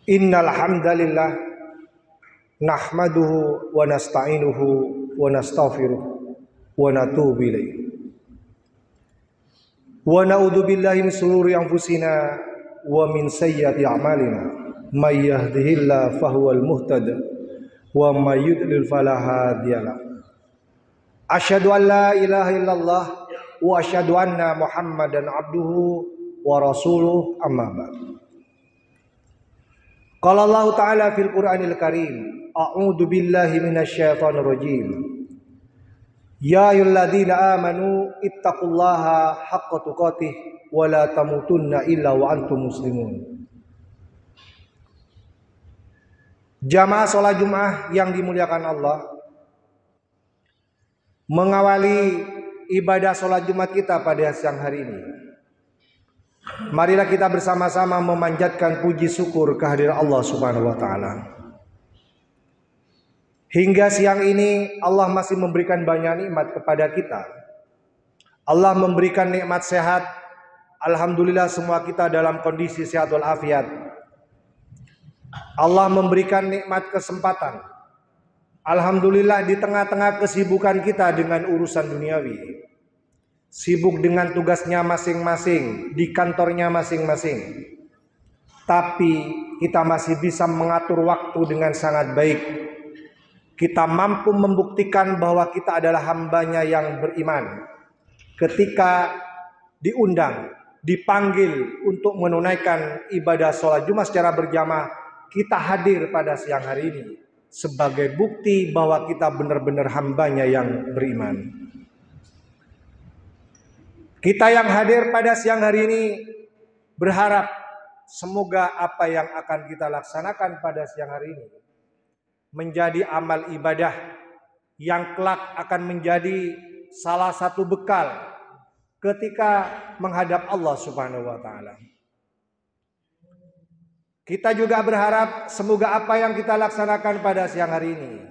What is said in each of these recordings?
Innal hamdalillah nahmaduhu wa nasta'inuhu wa nastaghfiruh wa natubu ilaih. Wa na'udzu billahi min shururi anfusina wa min sayyiati a'malina. May yahdihillahu fahuwal muhtad wa may yudlil fala hadiyalah. Asyhadu an la ilaha illallah wa asyhadu anna Muhammadan abduhu wa rasuluh, amma ba'd. Qala Allah Ta'ala fil Qur'anil Karim, a'udzu billahi minasyaitonir rajim. Ya ayyuhalladzina amanu ittaqullaha haqqa tuqatih wa la tamutunna illa wa antum muslimun. Jamaah salat Jumat yang dimuliakan Allah, mengawali ibadah salat Jumat kita pada siang hari ini, marilah kita bersama-sama memanjatkan puji syukur kehadiran Allah Subhanahu wa taala. Hingga siang ini Allah masih memberikan banyak nikmat kepada kita. Allah memberikan nikmat sehat. Alhamdulillah semua kita dalam kondisi sehat walafiat. Allah memberikan nikmat kesempatan. Alhamdulillah di tengah-tengah kesibukan kita dengan urusan duniawi, sibuk dengan tugasnya masing-masing, di kantornya masing-masing, tapi kita masih bisa mengatur waktu dengan sangat baik. Kita mampu membuktikan bahwa kita adalah hambanya yang beriman. Ketika diundang, dipanggil untuk menunaikan ibadah sholat Jumat secara berjamaah, kita hadir pada siang hari ini sebagai bukti bahwa kita benar-benar hambanya yang beriman. Kita yang hadir pada siang hari ini berharap semoga apa yang akan kita laksanakan pada siang hari ini menjadi amal ibadah yang kelak akan menjadi salah satu bekal ketika menghadap Allah Subhanahu wa taala. Kita juga berharap semoga apa yang kita laksanakan pada siang hari ini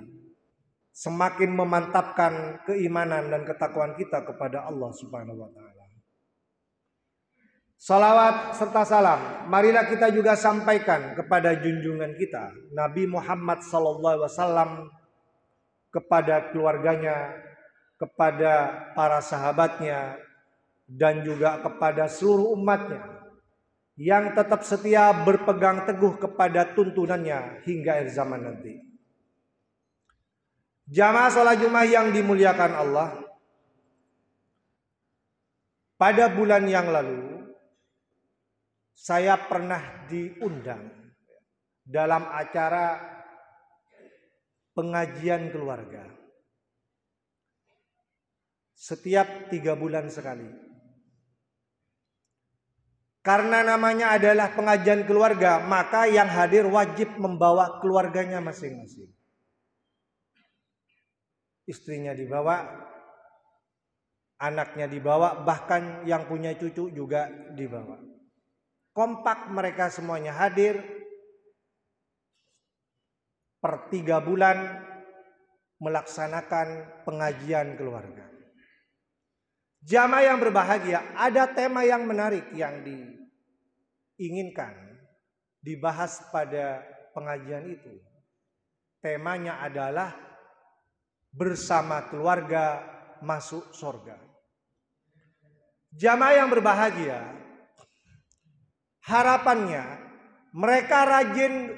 semakin memantapkan keimanan dan ketakwaan kita kepada Allah Subhanahu wa taala. Salawat serta salam marilah kita juga sampaikan kepada junjungan kita Nabi Muhammad SAW, kepada keluarganya, kepada para sahabatnya, dan juga kepada seluruh umatnya yang tetap setia berpegang teguh kepada tuntunannya hingga akhir zaman nanti. Jamaah sholat Jumat yang dimuliakan Allah, pada bulan yang lalu saya pernah diundang dalam acara pengajian keluarga. Setiap 3 bulan sekali. Karena namanya adalah pengajian keluarga, maka yang hadir wajib membawa keluarganya masing-masing. Istrinya dibawa, anaknya dibawa, bahkan yang punya cucu juga dibawa. Kompak mereka semuanya hadir per 3 bulan melaksanakan pengajian keluarga. Jamaah yang berbahagia, ada tema yang menarik yang diinginkan dibahas pada pengajian itu. Temanya adalah bersama keluarga masuk surga. Jamaah yang berbahagia, harapannya mereka rajin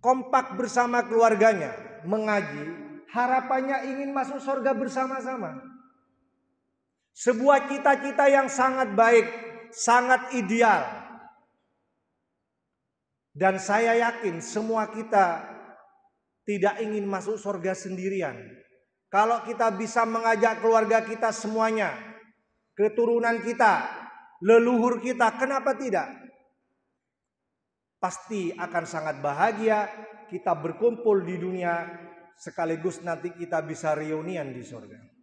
kompak bersama keluarganya mengaji, harapannya ingin masuk surga bersama-sama. Sebuah cita-cita yang sangat baik, sangat ideal. Dan saya yakin semua kita tidak ingin masuk surga sendirian. Kalau kita bisa mengajak keluarga kita semuanya, keturunan kita, leluhur kita, kenapa tidak? Pasti akan sangat bahagia kita berkumpul di dunia, sekaligus nanti kita bisa reunian di surga.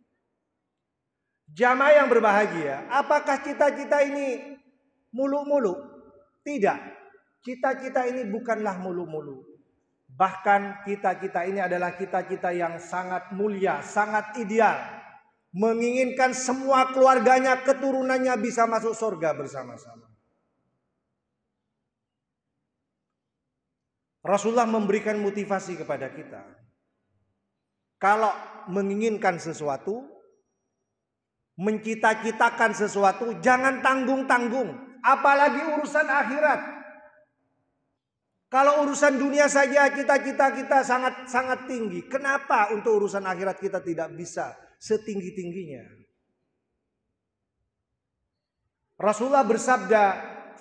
Jamaah yang berbahagia, apakah cita-cita ini muluk-muluk? Tidak. Cita-cita ini bukanlah muluk-muluk. Bahkan cita-cita ini adalah cita-cita yang sangat mulia, sangat ideal. Menginginkan semua keluarganya, keturunannya bisa masuk surga bersama-sama. Rasulullah memberikan motivasi kepada kita. Kalau menginginkan sesuatu, mencita-citakan sesuatu, jangan tanggung-tanggung, apalagi urusan akhirat. Kalau urusan dunia saja cita-cita kita sangat tinggi, kenapa untuk urusan akhirat kita tidak bisa setinggi-tingginya? Rasulullah bersabda,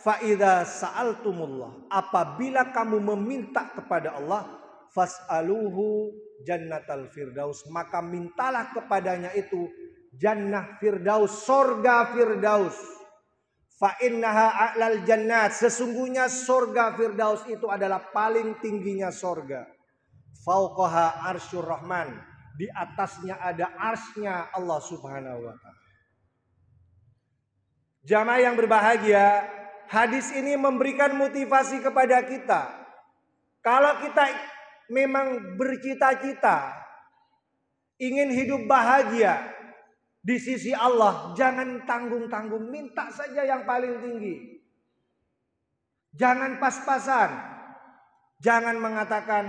"Fa'idza sa'altumullah", apabila kamu meminta kepada Allah, fas'aluhu jannatal firdaus, maka mintalah kepadanya itu jannah firdaus, sorga firdaus. Fa innaha a'lal jannat, sesungguhnya sorga firdaus itu adalah paling tingginya sorga. Fauqaha arsyur rahman, di atasnya ada arsy-Nya Allah Subhanahu wa ta'ala. Jamaah yang berbahagia, hadis ini memberikan motivasi kepada kita. Kalau kita memang bercita-cita ingin hidup bahagia di sisi Allah, jangan tanggung-tanggung, minta saja yang paling tinggi. Jangan pas-pasan. Jangan mengatakan,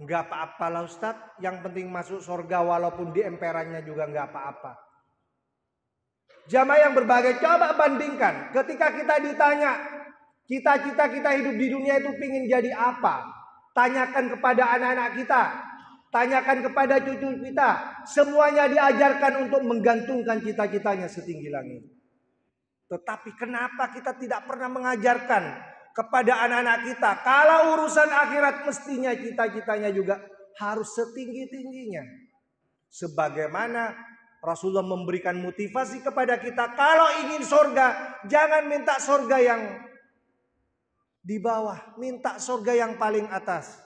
enggak apa-apa lah Ustadz, yang penting masuk surga walaupun di emperannya juga enggak apa-apa. Jamaah yang berbahagia, coba bandingkan ketika kita ditanya, cita-cita kita hidup di dunia itu pingin jadi apa? Tanyakan kepada anak-anak kita, tanyakan kepada cucu kita, semuanya diajarkan untuk menggantungkan cita-citanya setinggi langit. Tetapi kenapa kita tidak pernah mengajarkan kepada anak-anak kita, kalau urusan akhirat mestinya cita-citanya juga harus setinggi-tingginya. Sebagaimana Rasulullah memberikan motivasi kepada kita, kalau ingin surga, jangan minta surga yang di bawah, minta surga yang paling atas.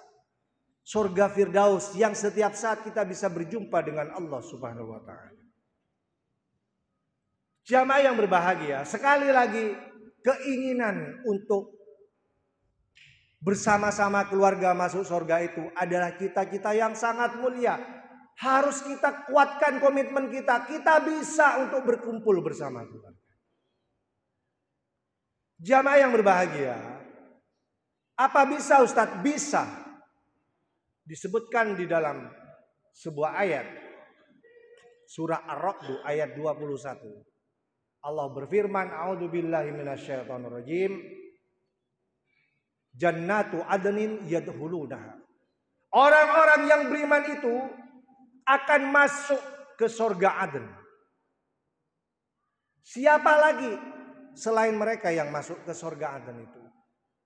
Surga firdaus yang setiap saat kita bisa berjumpa dengan Allah Subhanahu wa ta'ala. Jamaah yang berbahagia, sekali lagi keinginan untuk bersama-sama keluarga masuk surga itu adalah cita-cita yang sangat mulia. Harus kita kuatkan komitmen kita. Kita bisa untuk berkumpul bersama keluarga. Jamaah yang berbahagia, apa bisa Ustadz? Bisa. Disebutkan di dalam sebuah ayat surah Ar-Ra'd ayat 21. Allah berfirman, a'udzubillahi minasyaitonirrajim, jannatu adnin yadkhulunaha. Orang-orang yang beriman itu akan masuk ke surga Aden. Siapa lagi selain mereka yang masuk ke surga Aden itu?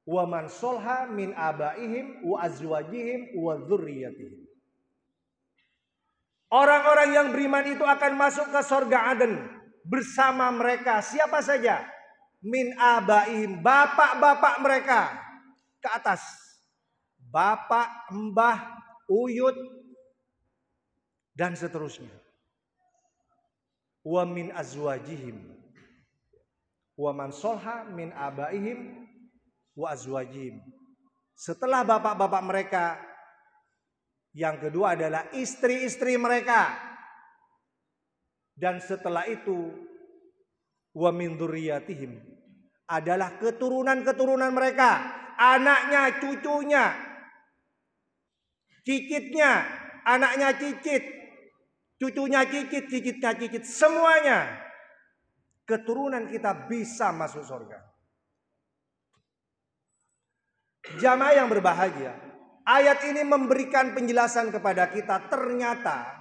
Wa man solha min abaihim wa azwajihim wa dzurriyyatihim. Orang-orang yang beriman itu akan masuk ke surga Aden bersama mereka. Siapa saja? Min abaihim, bapak-bapak mereka ke atas. Bapak, mbah, uyut dan seterusnya. Wa min azwajihim. Wa man solha min abaihim wa azwajim. Setelah bapak-bapak mereka, yang kedua adalah istri-istri mereka. Dan setelah itu wa min dzurriyyatihim, adalah keturunan-keturunan mereka, anaknya, cucunya, cicitnya, anaknya cicit, cucunya cicit, cicitnya cicit, semuanya keturunan kita bisa masuk surga. Jamaah yang berbahagia, ayat ini memberikan penjelasan kepada kita, ternyata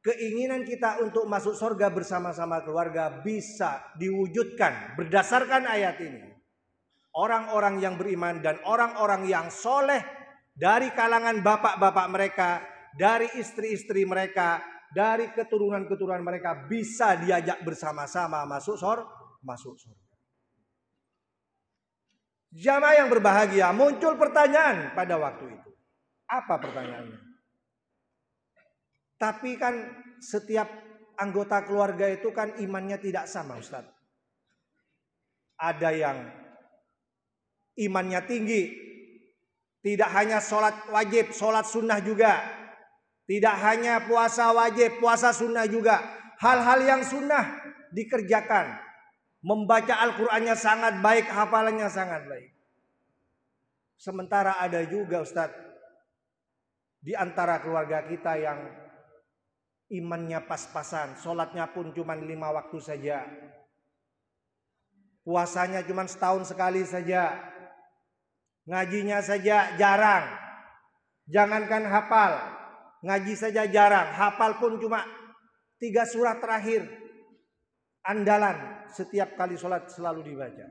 keinginan kita untuk masuk surga bersama-sama keluarga bisa diwujudkan berdasarkan ayat ini. Orang-orang yang beriman dan orang-orang yang soleh dari kalangan bapak-bapak mereka, dari istri-istri mereka, dari keturunan-keturunan mereka bisa diajak bersama-sama masuk surga. Jamaah yang berbahagia, muncul pertanyaan pada waktu itu. Apa pertanyaannya? Tapi kan setiap anggota keluarga itu kan imannya tidak sama, Ustadz. Ada yang imannya tinggi, tidak hanya sholat wajib, sholat sunnah juga. Tidak hanya puasa wajib, puasa sunnah juga. Hal-hal yang sunnah dikerjakan. Membaca Al-Qurannya sangat baik, hafalannya sangat baik. Sementara ada juga Ustadz di antara keluarga kita yang imannya pas-pasan, sholatnya pun cuma 5 waktu saja, puasanya cuma setahun sekali saja, ngajinya saja jarang, jangankan hafal, ngaji saja jarang, hafal pun cuma 3 surah terakhir andalan, setiap kali sholat selalu dibaca.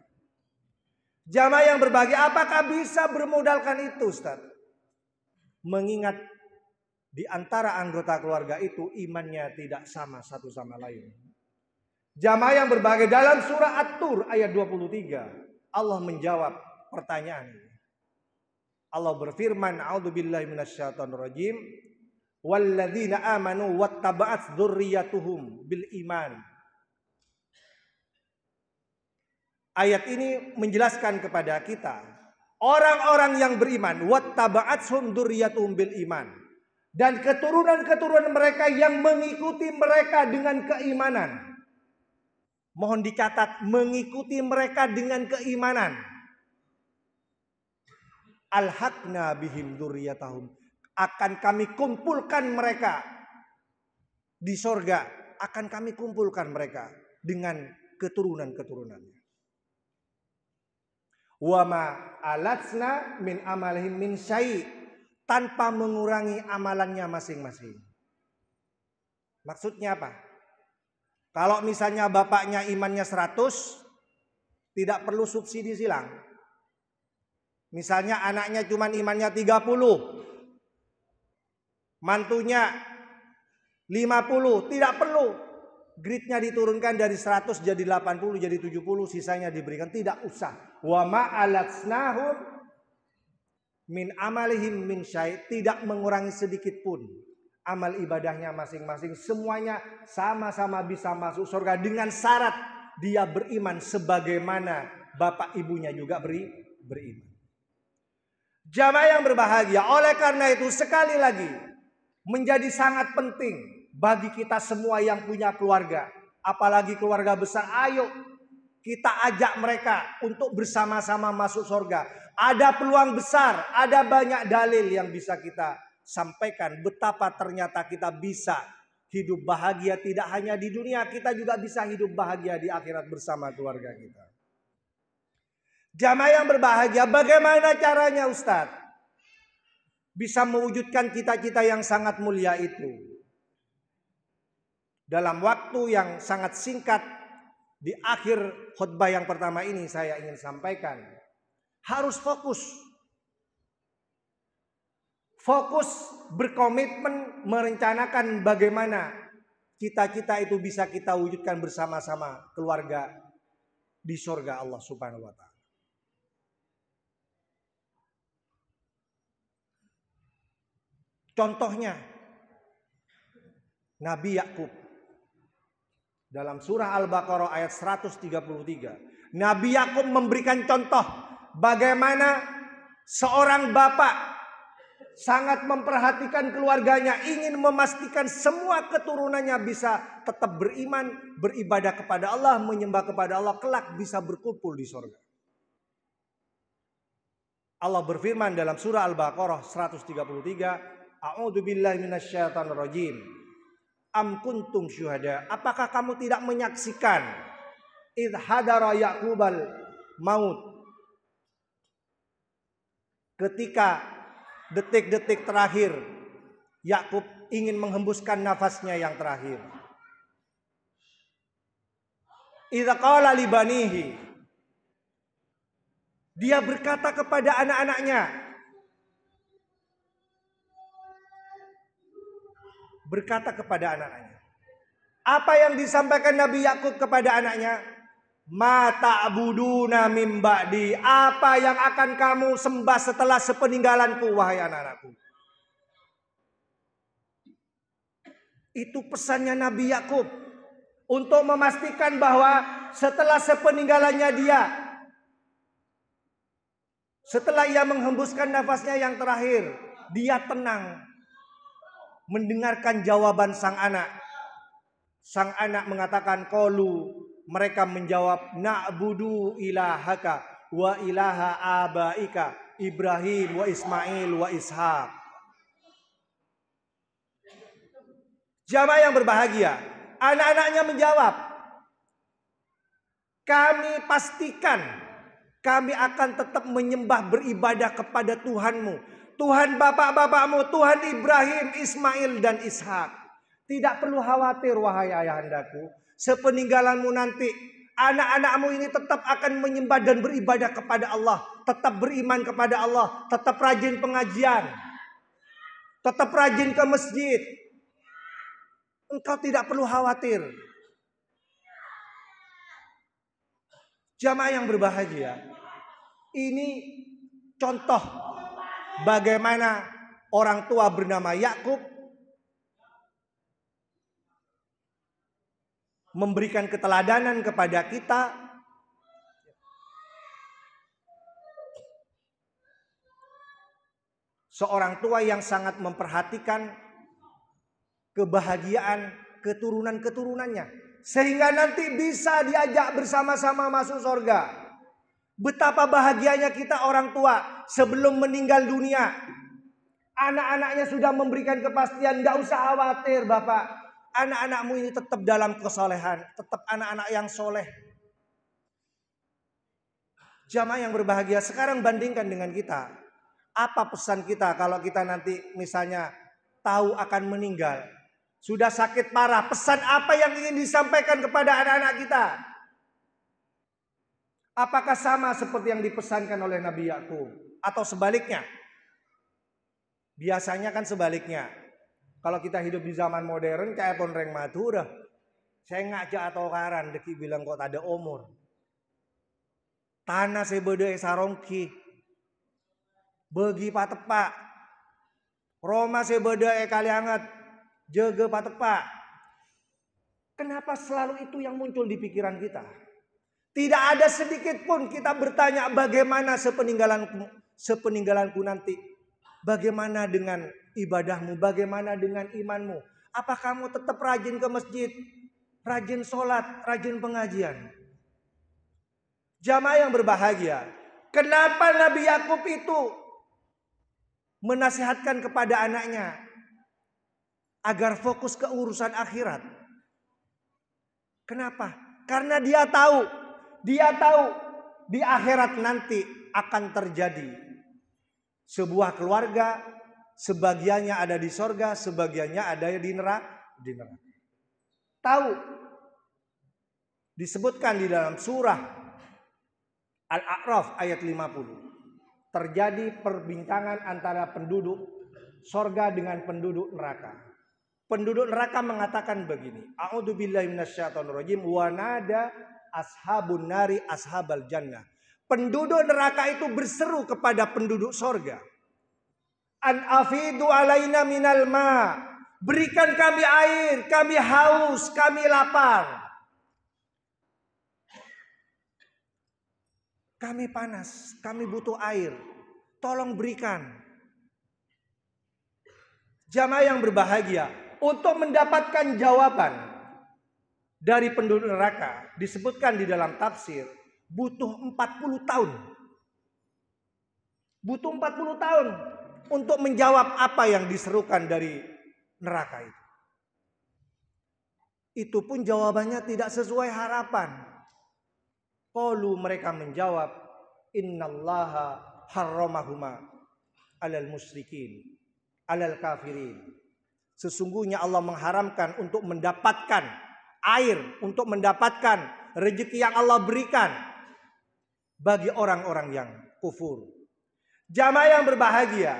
Jamaah yang berbahagia, apakah bisa bermodalkan itu Ustaz? Mengingat di antara anggota keluarga itu imannya tidak sama satu sama lain. Jamaah yang berbahagia, dalam surah At-Tur ayat 23 Allah menjawab pertanyaan ini. Allah berfirman, a'udzubillahi minasyaitonirrajim, walladzina amanu wattaba'at dzurriyyatuhum bil iman. Ayat ini menjelaskan kepada kita, orang-orang yang beriman, wattaba'athum dzurriyyatuhum bil iman, dan keturunan-keturunan mereka yang mengikuti mereka dengan keimanan. Mohon dicatat, mengikuti mereka dengan keimanan. Alhaqna bihim dzurriyyatahum, akan kami kumpulkan mereka di sorga, akan kami kumpulkan mereka dengan keturunan-keturunannya. Wa ma alatsna min amalihim min syai', tanpa mengurangi amalannya masing-masing. Maksudnya apa? Kalau misalnya bapaknya imannya 100, tidak perlu subsidi silang. Misalnya anaknya cuma imannya 30, mantunya 50, tidak perlu gridnya diturunkan dari 100 jadi 80, jadi 70, sisanya diberikan, tidak usah. Wa ma'alatsnahum min amalihim min syai', tidak mengurangi sedikit pun amal ibadahnya masing-masing, semuanya sama-sama bisa masuk surga dengan syarat dia beriman sebagaimana bapak ibunya juga beriman. Jamaah yang berbahagia, oleh karena itu sekali lagi menjadi sangat penting bagi kita semua yang punya keluarga, apalagi keluarga besar, ayo kita ajak mereka untuk bersama-sama masuk surga. Ada peluang besar, ada banyak dalil yang bisa kita sampaikan betapa ternyata kita bisa hidup bahagia tidak hanya di dunia, kita juga bisa hidup bahagia di akhirat bersama keluarga kita. Jamaah yang berbahagia, bagaimana caranya Ustaz bisa mewujudkan cita-cita yang sangat mulia itu? Dalam waktu yang sangat singkat di akhir khutbah yang pertama ini saya ingin sampaikan, harus fokus. Fokus berkomitmen merencanakan bagaimana cita-cita itu bisa kita wujudkan bersama-sama keluarga di surga Allah Subhanahu wa taala. Contohnya Nabi Yakub dalam surah Al-Baqarah ayat 133. Nabi Yakub memberikan contoh bagaimana seorang bapak sangat memperhatikan keluarganya, ingin memastikan semua keturunannya bisa tetap beriman, beribadah kepada Allah, menyembah kepada Allah, kelak bisa berkumpul di surga. Allah berfirman dalam surah Al-Baqarah 133, a'udzubillahi minasyaitonirrajim. Am kuntum syuhada, apakah kamu tidak menyaksikan idh hadara Yaqubal maut, ketika detik-detik terakhir Yakub ingin menghembuskan nafasnya yang terakhir. Idza qala li banihi, dia berkata kepada anak-anaknya, apa yang disampaikan Nabi Yakub kepada anaknya? Ma ta'buduna mim ba'di, apa yang akan kamu sembah setelah sepeninggalanku wahai anak-anakku. Itu pesannya Nabi Yakub untuk memastikan bahwa setelah sepeninggalannya dia, setelah ia menghembuskan nafasnya yang terakhir, dia tenang mendengarkan jawaban sang anak. Sang anak mengatakan qalu, mereka menjawab, na'budu ilahaka wa ilaha abaika Ibrahim wa Ismail wa Ishak. Jamaah yang berbahagia, anak-anaknya menjawab, kami pastikan kami akan tetap menyembah beribadah kepada Tuhanmu, Tuhan bapak-bapakmu, Tuhan Ibrahim, Ismail dan Ishak. Tidak perlu khawatir wahai ayahandaku, sepeninggalanmu nanti anak-anakmu ini tetap akan menyembah dan beribadah kepada Allah, tetap beriman kepada Allah, tetap rajin pengajian, tetap rajin ke masjid. Engkau tidak perlu khawatir. Jamaah yang berbahagia, ini contoh bagaimana orang tua bernama Yakub memberikan keteladanan kepada kita. Seorang tua yang sangat memperhatikan kebahagiaan keturunan-keturunannya, sehingga nanti bisa diajak bersama-sama masuk surga. Betapa bahagianya kita orang tua sebelum meninggal dunia. Anak-anaknya sudah memberikan kepastian, gak usah khawatir Bapak, anak-anakmu ini tetap dalam kesolehan, tetap anak-anak yang soleh. Jamaah yang berbahagia, sekarang bandingkan dengan kita. Apa pesan kita kalau kita nanti misalnya tahu akan meninggal, sudah sakit parah, pesan apa yang ingin disampaikan kepada anak-anak kita? Apakah sama seperti yang dipesankan oleh Nabi Yakub? Atau sebaliknya? Biasanya kan sebaliknya. Kalau kita hidup di zaman modern, kayak ponreng matura. Saya ngajak atau karan, deki bilang kok tak ada umur. Tanah sebeda sarongki. Bagi patepak. Roma sebeda kaliangat. Jaga patepak. Kenapa selalu itu yang muncul di pikiran kita? Tidak ada sedikit pun kita bertanya bagaimana sepeninggalanku nanti. Bagaimana dengan ibadahmu, bagaimana dengan imanmu. Apa kamu tetap rajin ke masjid, rajin sholat, rajin pengajian? Jamaah yang berbahagia, kenapa Nabi Yakub itu menasihatkan kepada anaknya agar fokus ke urusan akhirat? Kenapa? Karena dia tahu di akhirat nanti akan terjadi sebuah keluarga, sebagiannya ada di sorga, sebagiannya ada di neraka. Tahu. Disebutkan di dalam surah Al-A'raf ayat 50. Terjadi perbincangan antara penduduk sorga dengan penduduk neraka. Penduduk neraka mengatakan begini, a'udzubillahi minasyaitonirrajim, wa nada ashabun nari ashabal jannah. Penduduk neraka itu berseru kepada penduduk sorga, an afidu alaina minal ma, berikan kami air, kami haus, kami lapar, kami panas, kami butuh air, tolong berikan. Jamaah yang berbahagia, untuk mendapatkan jawaban dari penduduk neraka, disebutkan di dalam tafsir, butuh 40 tahun. Butuh 40 tahun untuk menjawab apa yang diserukan dari neraka itu. Itu pun jawabannya tidak sesuai harapan. Qalu, mereka menjawab, innallaha harramahuma alal musyrikin, alal kafirin. Sesungguhnya Allah mengharamkan untuk mendapatkan air, untuk mendapatkan rezeki yang Allah berikan bagi orang-orang yang kufur. Jamaah yang berbahagia,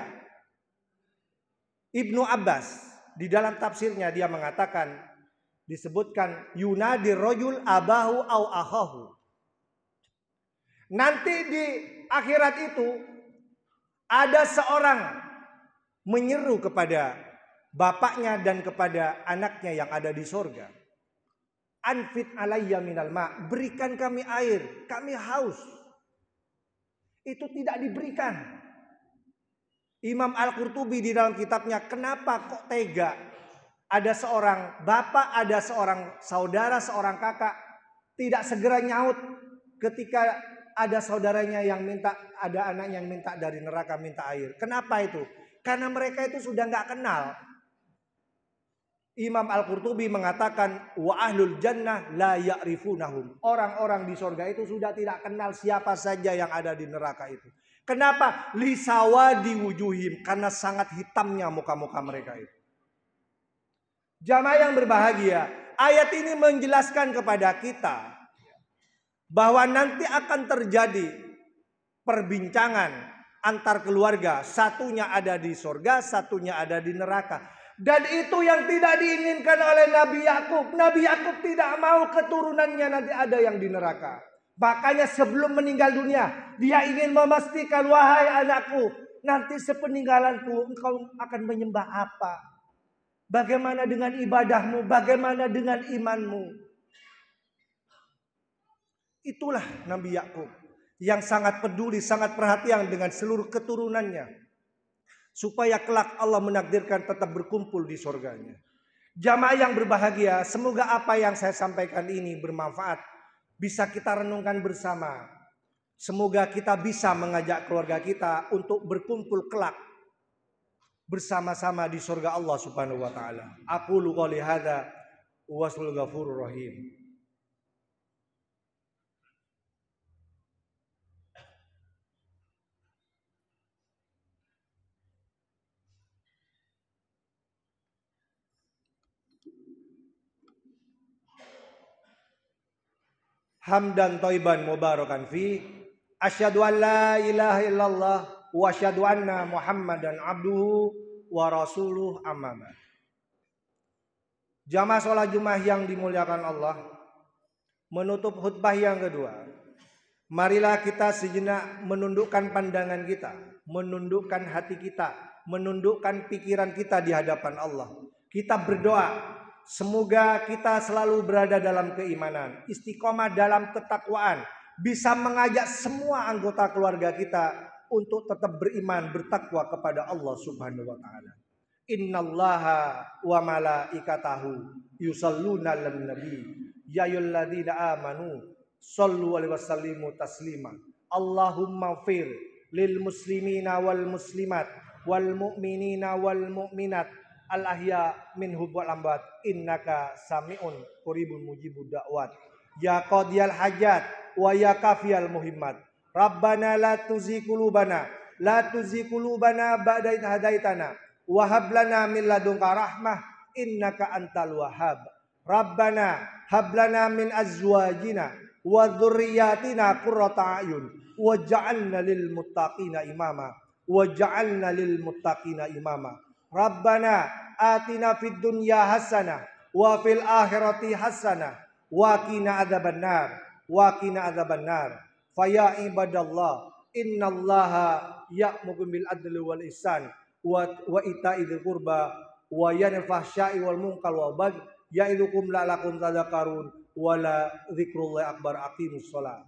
Ibnu Abbas di dalam tafsirnya dia mengatakan, disebutkan yunadi rajul abahu au akhahu. Nanti di akhirat itu ada seorang menyeru kepada bapaknya dan kepada anaknya yang ada di sorga. Anfit alayya minal ma, berikan kami air, kami haus. Itu tidak diberikan. Imam Al-Qurtubi di dalam kitabnya, kenapa kok tega? Ada seorang bapak, ada seorang saudara, seorang kakak tidak segera nyaut ketika ada saudaranya yang minta, ada anak yang minta dari neraka minta air. Kenapa itu? Karena mereka itu sudah nggak kenal. Imam Al-Qurtubi mengatakan wa ahlul jannah la ya'rifunahum. Orang-orang di surga itu sudah tidak kenal siapa saja yang ada di neraka itu. Kenapa? Lisawadi wujuhim, karena sangat hitamnya muka-muka mereka itu. Jamaah yang berbahagia, ayat ini menjelaskan kepada kita bahwa nanti akan terjadi perbincangan antar keluarga. Satunya ada di surga, satunya ada di neraka. Dan itu yang tidak diinginkan oleh Nabi Yakub. Nabi Yakub tidak mau keturunannya nanti ada yang di neraka. Makanya sebelum meninggal dunia, dia ingin memastikan, wahai anakku, nanti sepeninggalanku engkau akan menyembah apa? Bagaimana dengan ibadahmu? Bagaimana dengan imanmu? Itulah Nabi Yakub yang sangat peduli, sangat perhatian dengan seluruh keturunannya. Supaya kelak Allah menakdirkan tetap berkumpul di surganya. Jamaah yang berbahagia, semoga apa yang saya sampaikan ini bermanfaat. Bisa kita renungkan bersama. Semoga kita bisa mengajak keluarga kita untuk berkumpul kelak bersama-sama di surga Allah Subhanahu wa taala. Aqulu qouli hadza wa sallallahu ghafurur rahim. Hamdan thayyiban mubarakan fi. Asyhadu an la ilaha illallah wa asyhadu anna Muhammadan abduhu wa rasuluh amma ba'd. Jamaah sholat Jumat yang dimuliakan Allah, menutup khutbah yang kedua, marilah kita sejenak menundukkan pandangan kita, menundukkan hati kita, menundukkan pikiran kita di hadapan Allah. Kita berdoa, semoga kita selalu berada dalam keimanan, istiqomah dalam ketakwaan, bisa mengajak semua anggota keluarga kita untuk tetap beriman, bertakwa kepada Allah Subhanahu wa taala. Innallaha wa malaikatahu yusalluna 'alan nabi ya ayyuhalladzina amanu shallu 'alaihi wasallimu taslima. Allahumma fir lil muslimina wal muslimat wal mu'minina wal mu'minat al ahya minhum wal amwat innaka sami'un qaribun mujibud da'wat ya qadiyal hajat wa ya kafiyal muhimmat. Rabbana la tuzigh qulubana ba'da idh hadaitana wa hab lana min ladunka rahmah innaka antal wahhab. Rabbana hab lana min azwajina wa dzurriyyatina qurrata a'yun waj'alna lil muttaqina imama. Rabbana atina fid dunya hasanah wa fil akhirati hasanah wa qina adzabannar. Faya ibadallah innallaha ya'muru bil adli wal ihsan wa ita'idzil qurba wa yanhal fahsya'i wal munkar wal baghi ya'idukum la'allakum tadhakkarun wa la dzikrullahi akbar. Aqimus shalah.